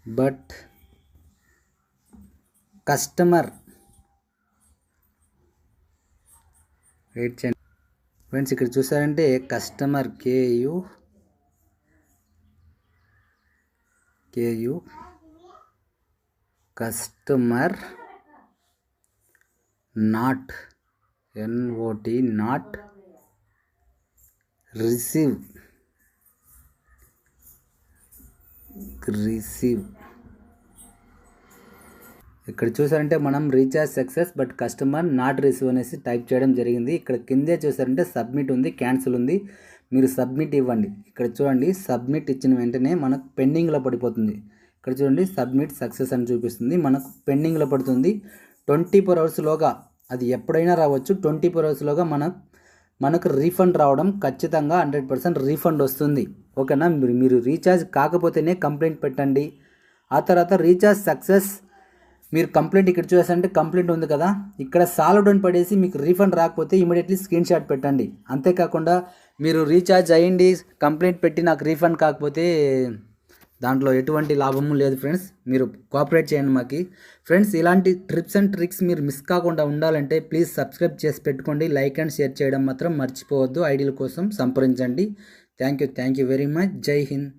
But customer wait చేయండి friends, ఇక్కడ చూసారంటే customer Ku customer not NOT not receive ఇక్కడ చూసారంటే మనం recharge success but customer not receive అనేసి టైప్ చేయడం జరిగింది. ఇక్కడ కిందే చూసారంటే సబ్మిట్ ఉంది, క్యాన్సిల్ ఉంది. మీరు సబ్మిట్ ఇవ్వండి. ఇక్కడ చూడండి, సబ్మిట్ ఇచ్చిన వెంటనే మనకు పెండింగ్లో పడిపోతుంది. ఇక్కడ చూడండి, సబ్మిట్ సక్సెస్ అని చూపిస్తుంది, మనకు పెండింగ్లో పడుతుంది. 24 అవర్స్లోగా, అది ఎప్పుడైనా రావచ్చు, 24 అవర్స్లోగా మనకు రీఫండ్ రావడం ఖచ్చితంగా 100% రీఫండ్ వస్తుంది. ఓకేనా. మీరు రీఛార్జ్ కాకపోతేనే కంప్లైంట్ పెట్టండి. ఆ తర్వాత రీఛార్జ్ సక్సెస్ మీరు కంప్లైంట్ ఇక్కడ చూసారంటే కంప్లైంట్ ఉంది కదా, ఇక్కడ సాల్వ్డ్ అని పడేసి మీకు రీఫండ్ రాకపోతే ఇమీడియట్లీ స్క్రీన్ షాట్ పెట్టండి. అంతేకాకుండా మీరు రీఛార్జ్ అయ్యింది, కంప్లైంట్ పెట్టి నాకు రీఫండ్ కాకపోతే దాంట్లో ఎటువంటి లాభము లేదు ఫ్రెండ్స్. మీరు కోఆపరేట్ చేయండి మాకు. ఫ్రెండ్స్, ఇలాంటి ట్రిప్స్ అండ్ ట్రిక్స్ మీరు మిస్ కాకుండా ఉండాలంటే ప్లీజ్ సబ్స్క్రైబ్ చేసి పెట్టుకోండి. లైక్ అండ్ షేర్ చేయడం మాత్రం మర్చిపోవద్దు. ఐడియాల కోసం సంప్రదించండి. Thank you very much. జై హింద్.